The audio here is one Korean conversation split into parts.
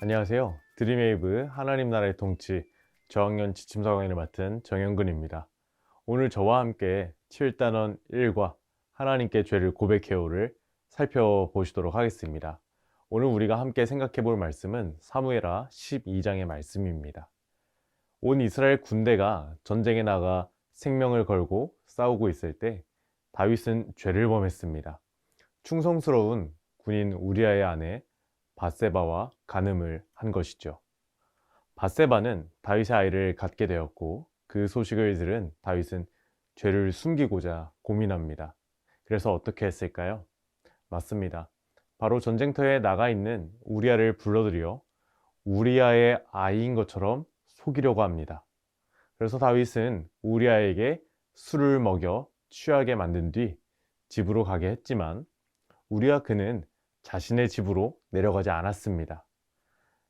안녕하세요. 드림웨이브 하나님 나라의 통치 저학년 지침서강의를 맡은 정영근입니다. 오늘 저와 함께 7단원 1과 하나님께 죄를 고백해요를 살펴보시도록 하겠습니다. 오늘 우리가 함께 생각해 볼 말씀은 사무엘하 12장의 말씀입니다. 온 이스라엘 군대가 전쟁에 나가 생명을 걸고 싸우고 있을 때 다윗은 죄를 범했습니다. 충성스러운 군인 우리아의 아내 밧세바와 간음을 한 것이죠. 밧세바는 다윗의 아이를 갖게 되었고 그 소식을 들은 다윗은 죄를 숨기고자 고민합니다. 그래서 어떻게 했을까요? 맞습니다. 바로 전쟁터에 나가 있는 우리아를 불러들여 우리아의 아이인 것처럼 속이려고 합니다. 그래서 다윗은 우리아에게 술을 먹여 취하게 만든 뒤 집으로 가게 했지만 우리아 그는 자신의 집으로 내려가지 않았습니다.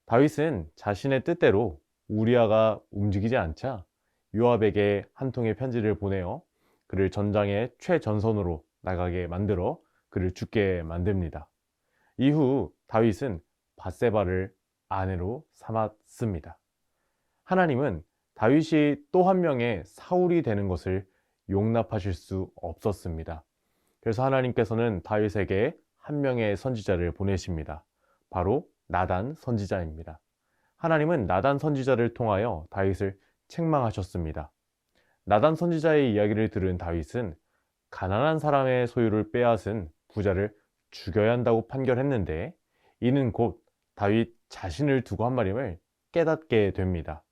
다윗은 자신의 뜻대로 우리아가 움직이지 않자 요압에게 한 통의 편지를 보내어 그를 전장의 최전선으로 나가게 만들어 그를 죽게 만듭니다. 이후 다윗은 밧세바를 아내로 삼았습니다. 하나님은 다윗이 또 한 명의 사울이 되는 것을 용납하실 수 없었습니다. 그래서 하나님께서는 다윗에게 한 명의 선지자를 보내십니다. 바로 나단 선지자입니다. 하나님은 나단 선지자를 통하여 다윗을 책망하셨습니다. 나단 선지자의 이야기를 들은 다윗은 가난한 사람의 소유를 빼앗은 부자를 죽여야 한다고 판결했는데 이는 곧 다윗 자신을 두고 한 말임을 깨닫게 됩니다.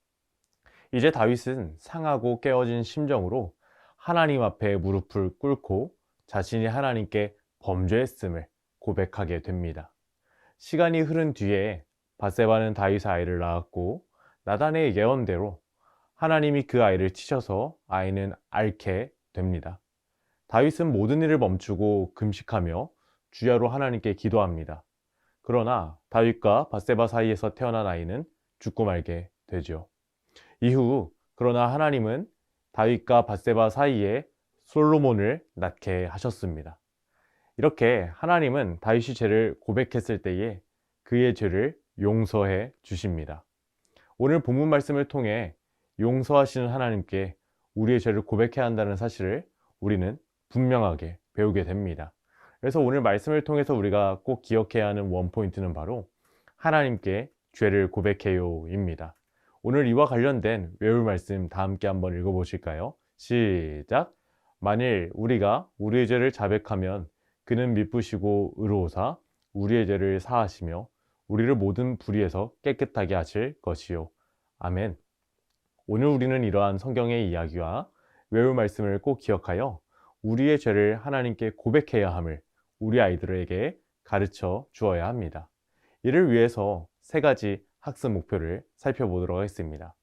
이제 다윗은 상하고 깨어진 심정으로 하나님 앞에 무릎을 꿇고 자신이 하나님께 범죄했음을 고백하게 됩니다. 시간이 흐른 뒤에 밧세바는 다윗의 아이를 낳았고 나단의 예언대로 하나님이 그 아이를 치셔서 아이는 앓게 됩니다. 다윗은 모든 일을 멈추고 금식하며 주야로 하나님께 기도합니다. 그러나 다윗과 밧세바 사이에서 태어난 아이는 죽고 말게 되죠. 이후 그러나 하나님은 다윗과 밧세바 사이에 솔로몬을 낳게 하셨습니다. 이렇게 하나님은 다윗이 죄를 고백했을 때에 그의 죄를 용서해 주십니다. 오늘 본문 말씀을 통해 용서하시는 하나님께 우리의 죄를 고백해야 한다는 사실을 우리는 분명하게 배우게 됩니다. 그래서 오늘 말씀을 통해서 우리가 꼭 기억해야 하는 원포인트는 바로 하나님께 죄를 고백해요입니다. 오늘 이와 관련된 외울 말씀 다 함께 한번 읽어보실까요? 시작! 만일 우리가 우리의 죄를 자백하면 그는 미쁘시고 의로우사 우리의 죄를 사하시며 우리를 모든 불의에서 깨끗하게 하실 것이요. 아멘. 오늘 우리는 이러한 성경의 이야기와 외울 말씀을 꼭 기억하여 우리의 죄를 하나님께 고백해야 함을 우리 아이들에게 가르쳐 주어야 합니다. 이를 위해서 세 가지 학습 목표를 살펴보도록 하겠습니다.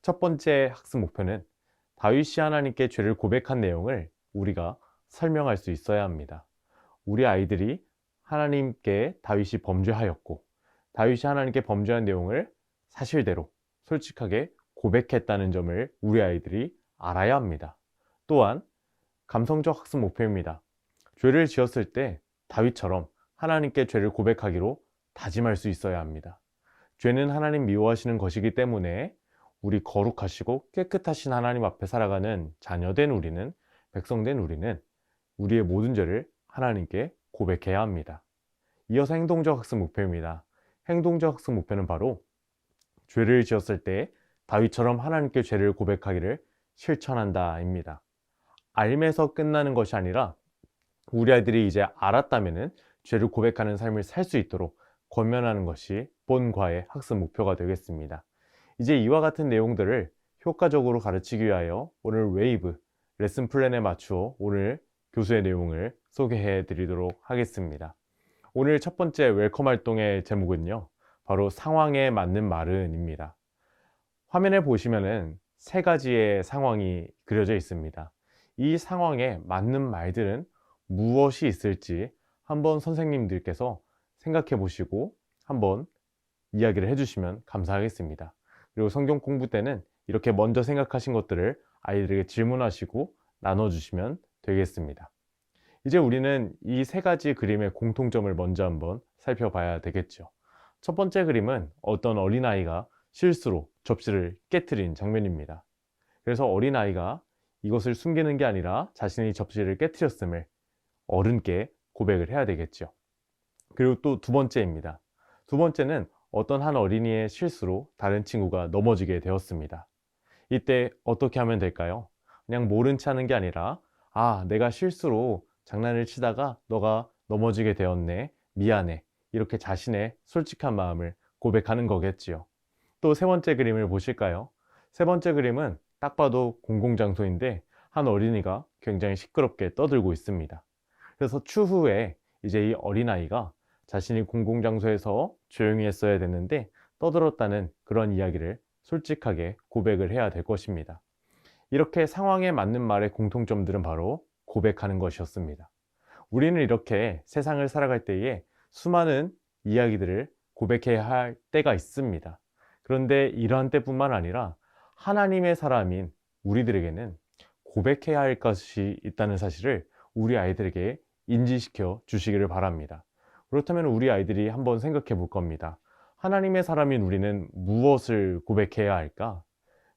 첫 번째 학습 목표는 다윗이 하나님께 죄를 고백한 내용을 우리가 설명할 수 있어야 합니다. 우리 아이들이 하나님께 다윗이 범죄하였고 다윗이 하나님께 범죄한 내용을 사실대로 솔직하게 고백했다는 점을 우리 아이들이 알아야 합니다. 또한 감성적 학습 목표입니다. 죄를 지었을 때 다윗처럼 하나님께 죄를 고백하기로 다짐할 수 있어야 합니다. 죄는 하나님 미워하시는 것이기 때문에 우리 거룩하시고 깨끗하신 하나님 앞에 살아가는 자녀된 우리는, 백성된 우리는 우리의 모든 죄를 하나님께 고백해야 합니다. 이어서 행동적 학습 목표입니다. 행동적 학습 목표는 바로 죄를 지었을 때 다윗처럼 하나님께 죄를 고백하기를 실천한다입니다. 알면서 끝나는 것이 아니라 우리 아이들이 이제 알았다면 죄를 고백하는 삶을 살 수 있도록 권면하는 것이 본과의 학습 목표가 되겠습니다. 이제 이와 같은 내용들을 효과적으로 가르치기 위하여 오늘 웨이브 레슨 플랜에 맞추어 오늘 교수의 내용을 소개해 드리도록 하겠습니다. 오늘 첫 번째 웰컴 활동의 제목은요, 바로 상황에 맞는 말은입니다. 화면에 보시면은 세 가지의 상황이 그려져 있습니다. 이 상황에 맞는 말들은 무엇이 있을지 한번 선생님들께서 생각해 보시고 한번 이야기를 해주시면 감사하겠습니다. 그리고 성경 공부 때는 이렇게 먼저 생각하신 것들을 아이들에게 질문하시고 나눠주시면 되겠습니다. 이제 우리는 이 세 가지 그림의 공통점을 먼저 한번 살펴봐야 되겠죠. 첫 번째 그림은 어떤 어린아이가 실수로 접시를 깨트린 장면입니다. 그래서 어린아이가 이것을 숨기는 게 아니라 자신이 접시를 깨트렸음을 어른께 고백을 해야 되겠죠. 그리고 또 두 번째입니다. 두 번째는 어떤 한 어린이의 실수로 다른 친구가 넘어지게 되었습니다. 이때 어떻게 하면 될까요? 그냥 모른 체 하는 게 아니라, 아, 내가 실수로 장난을 치다가 너가 넘어지게 되었네. 미안해. 이렇게 자신의 솔직한 마음을 고백하는 거겠지요. 또 세 번째 그림을 보실까요? 세 번째 그림은 딱 봐도 공공장소인데 한 어린이가 굉장히 시끄럽게 떠들고 있습니다. 그래서 추후에 이제 이 어린아이가 자신이 공공장소에서 조용히 했어야 됐는데 떠들었다는 그런 이야기를 솔직하게 고백을 해야 될 것입니다. 이렇게 상황에 맞는 말의 공통점들은 바로 고백하는 것이었습니다. 우리는 이렇게 세상을 살아갈 때에 수많은 이야기들을 고백해야 할 때가 있습니다. 그런데 이러한 때뿐만 아니라 하나님의 사람인 우리들에게는 고백해야 할 것이 있다는 사실을 우리 아이들에게 인지시켜 주시기를 바랍니다. 그렇다면 우리 아이들이 한번 생각해 볼 겁니다. 하나님의 사람인 우리는 무엇을 고백해야 할까?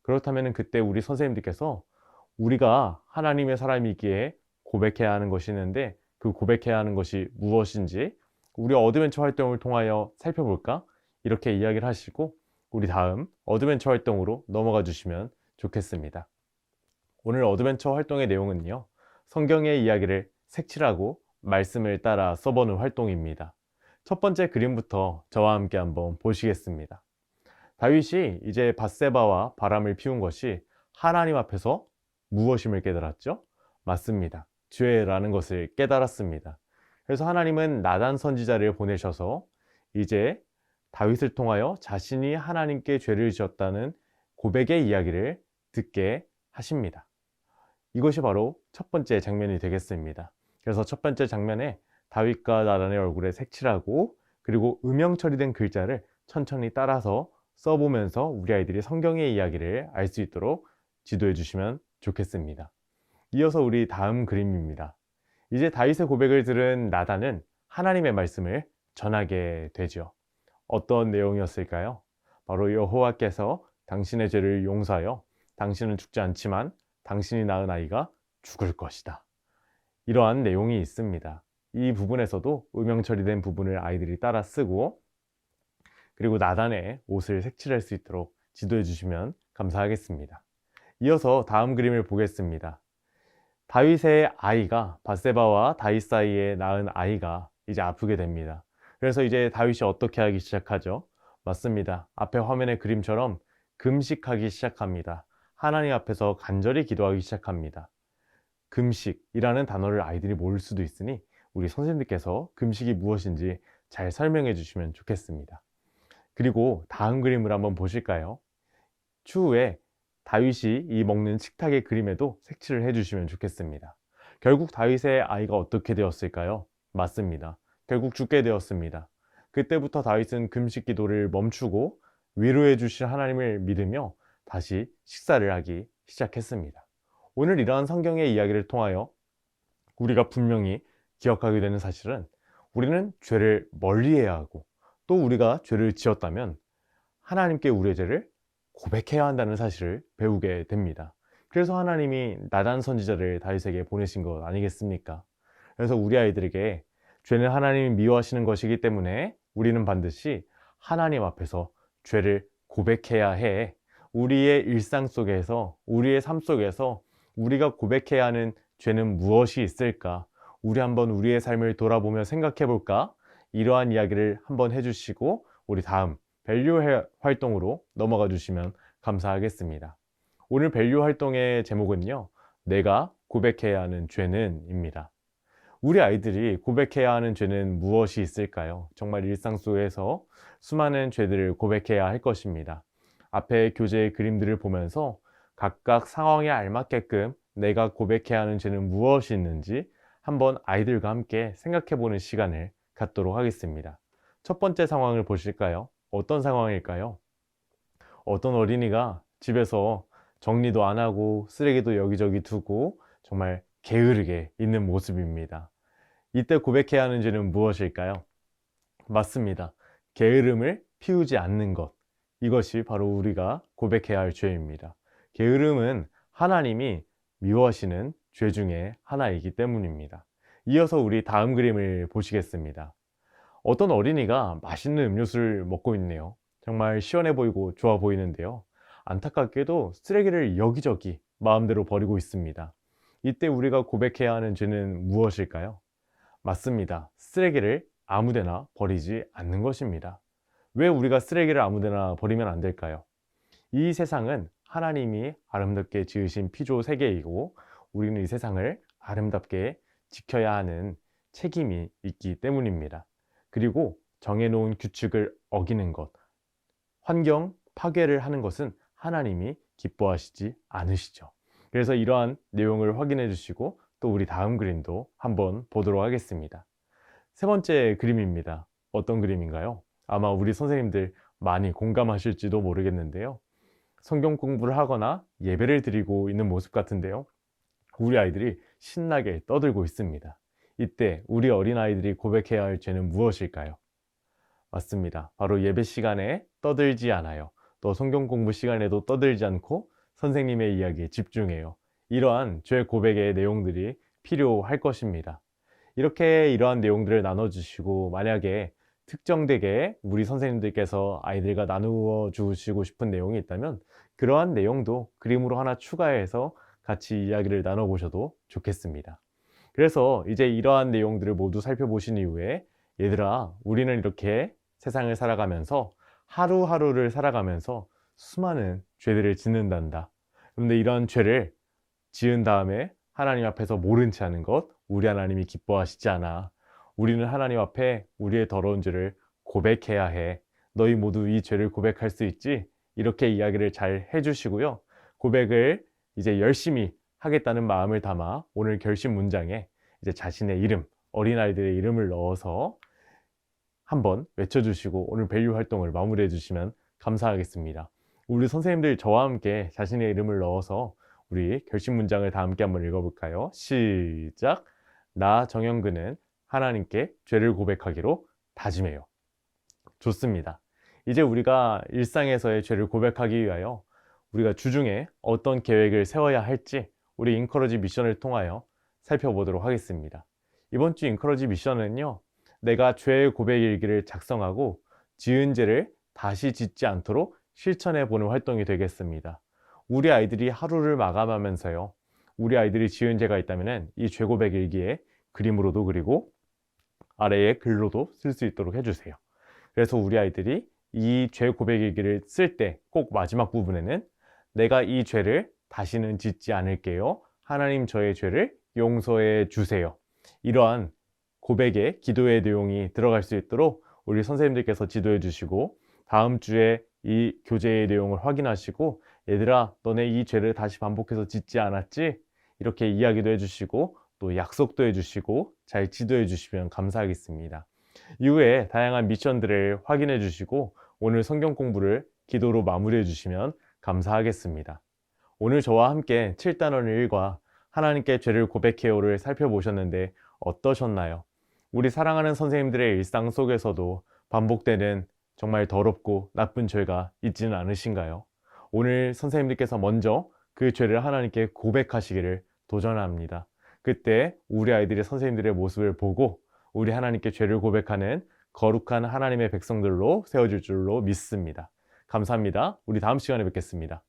그렇다면 그때 우리 선생님들께서 우리가 하나님의 사람이기에 고백해야 하는 것이 있는데 그 고백해야 하는 것이 무엇인지 우리 어드벤처 활동을 통하여 살펴볼까? 이렇게 이야기를 하시고 우리 다음 어드벤처 활동으로 넘어가 주시면 좋겠습니다. 오늘 어드벤처 활동의 내용은요, 성경의 이야기를 색칠하고 말씀을 따라 써보는 활동입니다. 첫 번째 그림부터 저와 함께 한번 보시겠습니다. 다윗이 이제 밧세바와 바람을 피운 것이 하나님 앞에서 무엇임을 깨달았죠? 맞습니다. 죄라는 것을 깨달았습니다. 그래서 하나님은 나단 선지자를 보내셔서 이제 다윗을 통하여 자신이 하나님께 죄를 지었다는 고백의 이야기를 듣게 하십니다. 이것이 바로 첫 번째 장면이 되겠습니다. 그래서 첫 번째 장면에 다윗과 나단의 얼굴에 색칠하고 그리고 음영 처리된 글자를 천천히 따라서 써보면서 우리 아이들이 성경의 이야기를 알 수 있도록 지도해 주시면 좋겠습니다. 이어서 우리 다음 그림입니다. 이제 다윗의 고백을 들은 나단은 하나님의 말씀을 전하게 되죠. 어떤 내용이었을까요? 바로 여호와께서 당신의 죄를 용서하여 당신은 죽지 않지만 당신이 낳은 아이가 죽을 것이다. 이러한 내용이 있습니다. 이 부분에서도 음영 처리된 부분을 아이들이 따라 쓰고 그리고 나단의 옷을 색칠할 수 있도록 지도해 주시면 감사하겠습니다. 이어서 다음 그림을 보겠습니다. 다윗의 아이가 밧세바와 다윗 사이에 낳은 아이가 이제 아프게 됩니다. 그래서 이제 다윗이 어떻게 하기 시작하죠? 맞습니다. 앞에 화면의 그림처럼 금식하기 시작합니다. 하나님 앞에서 간절히 기도하기 시작합니다. 금식이라는 단어를 아이들이 모를 수도 있으니 우리 선생님께서 금식이 무엇인지 잘 설명해 주시면 좋겠습니다. 그리고 다음 그림을 한번 보실까요? 추후에 다윗이 이 먹는 식탁의 그림에도 색칠을 해주시면 좋겠습니다. 결국 다윗의 아이가 어떻게 되었을까요? 맞습니다. 결국 죽게 되었습니다. 그때부터 다윗은 금식 기도를 멈추고 위로해 주실 하나님을 믿으며 다시 식사를 하기 시작했습니다. 오늘 이러한 성경의 이야기를 통하여 우리가 분명히 기억하게 되는 사실은 우리는 죄를 멀리해야 하고 또 우리가 죄를 지었다면 하나님께 우리의 죄를 고백해야 한다는 사실을 배우게 됩니다. 그래서 하나님이 나단 선지자를 다윗에게 보내신 것 아니겠습니까? 그래서 우리 아이들에게 죄는 하나님이 미워하시는 것이기 때문에 우리는 반드시 하나님 앞에서 죄를 고백해야 해. 우리의 일상 속에서, 우리의 삶 속에서 우리가 고백해야 하는 죄는 무엇이 있을까? 우리 한번 우리의 삶을 돌아보며 생각해 볼까? 이러한 이야기를 한번 해주시고 우리 다음 밸류 활동으로 넘어가 주시면 감사하겠습니다. 오늘 밸류 활동의 제목은요, 내가 고백해야 하는 죄는 입니다. 우리 아이들이 고백해야 하는 죄는 무엇이 있을까요? 정말 일상 속에서 수많은 죄들을 고백해야 할 것입니다. 앞에 교재의 그림들을 보면서 각각 상황에 알맞게끔 내가 고백해야 하는 죄는 무엇이 있는지 한번 아이들과 함께 생각해 보는 시간을 갖도록 하겠습니다. 첫 번째 상황을 보실까요? 어떤 상황일까요? 어떤 어린이가 집에서 정리도 안 하고 쓰레기도 여기저기 두고 정말 게으르게 있는 모습입니다. 이때 고백해야 하는 죄는 무엇일까요? 맞습니다. 게으름을 피우지 않는 것, 이것이 바로 우리가 고백해야 할 죄입니다. 게으름은 하나님이 미워하시는 죄 중에 하나이기 때문입니다. 이어서 우리 다음 그림을 보시겠습니다. 어떤 어린이가 맛있는 음료수를 먹고 있네요. 정말 시원해 보이고 좋아 보이는데요. 안타깝게도 쓰레기를 여기저기 마음대로 버리고 있습니다. 이때 우리가 고백해야 하는 죄는 무엇일까요? 맞습니다. 쓰레기를 아무데나 버리지 않는 것입니다. 왜 우리가 쓰레기를 아무데나 버리면 안 될까요? 이 세상은 하나님이 아름답게 지으신 피조 세계이고 우리는 이 세상을 아름답게 지켜야 하는 책임이 있기 때문입니다. 그리고 정해놓은 규칙을 어기는 것, 환경 파괴를 하는 것은 하나님이 기뻐하시지 않으시죠. 그래서 이러한 내용을 확인해 주시고 또 우리 다음 그림도 한번 보도록 하겠습니다. 세 번째 그림입니다. 어떤 그림인가요? 아마 우리 선생님들 많이 공감하실지도 모르겠는데요. 성경 공부를 하거나 예배를 드리고 있는 모습 같은데요. 우리 아이들이 신나게 떠들고 있습니다. 이때 우리 어린아이들이 고백해야 할 죄는 무엇일까요? 맞습니다. 바로 예배 시간에 떠들지 않아요. 또 성경 공부 시간에도 떠들지 않고 선생님의 이야기에 집중해요. 이러한 죄 고백의 내용들이 필요할 것입니다. 이렇게 이러한 내용들을 나눠주시고 만약에 특정되게 우리 선생님들께서 아이들과 나누어 주시고 싶은 내용이 있다면 그러한 내용도 그림으로 하나 추가해서 같이 이야기를 나눠보셔도 좋겠습니다. 그래서 이제 이러한 내용들을 모두 살펴보신 이후에 얘들아, 우리는 이렇게 세상을 살아가면서 하루하루를 살아가면서 수많은 죄들을 짓는단다. 그런데 이러한 죄를 지은 다음에 하나님 앞에서 모른 채 하는 것, 우리 하나님이 기뻐하시지 않아. 우리는 하나님 앞에 우리의 더러운 죄를 고백해야 해. 너희 모두 이 죄를 고백할 수 있지? 이렇게 이야기를 잘 해주시고요. 고백을 이제 열심히 하겠다는 마음을 담아 오늘 결심 문장에 이제 자신의 이름, 어린아이들의 이름을 넣어서 한번 외쳐주시고 오늘 밸류 활동을 마무리해 주시면 감사하겠습니다. 우리 선생님들 저와 함께 자신의 이름을 넣어서 우리 결심 문장을 다 함께 한번 읽어볼까요? 시작! 나 정영근은 하나님께 죄를 고백하기로 다짐해요. 좋습니다. 이제 우리가 일상에서의 죄를 고백하기 위하여 우리가 주중에 어떤 계획을 세워야 할지 우리 인커러지 미션을 통하여 살펴보도록 하겠습니다. 이번 주 인커러지 미션은요, 내가 죄의 고백 일기를 작성하고 지은 죄를 다시 짓지 않도록 실천해 보는 활동이 되겠습니다. 우리 아이들이 하루를 마감하면서요, 우리 아이들이 지은 죄가 있다면 이 죄 고백 일기에 그림으로도 그리고 아래에 글로도 쓸 수 있도록 해주세요. 그래서 우리 아이들이 이 죄 고백 일기를 쓸 때 꼭 마지막 부분에는 내가 이 죄를 다시는 짓지 않을게요. 하나님 저의 죄를 용서해 주세요. 이러한 고백의 기도의 내용이 들어갈 수 있도록 우리 선생님들께서 지도해 주시고 다음 주에 이 교재의 내용을 확인하시고 얘들아 너네 이 죄를 다시 반복해서 짓지 않았지? 이렇게 이야기도 해주시고 또 약속도 해주시고 잘 지도해 주시면 감사하겠습니다. 이후에 다양한 미션들을 확인해 주시고 오늘 성경 공부를 기도로 마무리해 주시면 감사하겠습니다. 오늘 저와 함께 7단원 1과 하나님께 죄를 고백해요를 살펴보셨는데 어떠셨나요? 우리 사랑하는 선생님들의 일상 속에서도 반복되는 정말 더럽고 나쁜 죄가 있지는 않으신가요? 오늘 선생님들께서 먼저 그 죄를 하나님께 고백하시기를 도전합니다. 그때 우리 아이들이 선생님들의 모습을 보고 우리 하나님께 죄를 고백하는 거룩한 하나님의 백성들로 세워질 줄로 믿습니다. 감사합니다. 우리 다음 시간에 뵙겠습니다.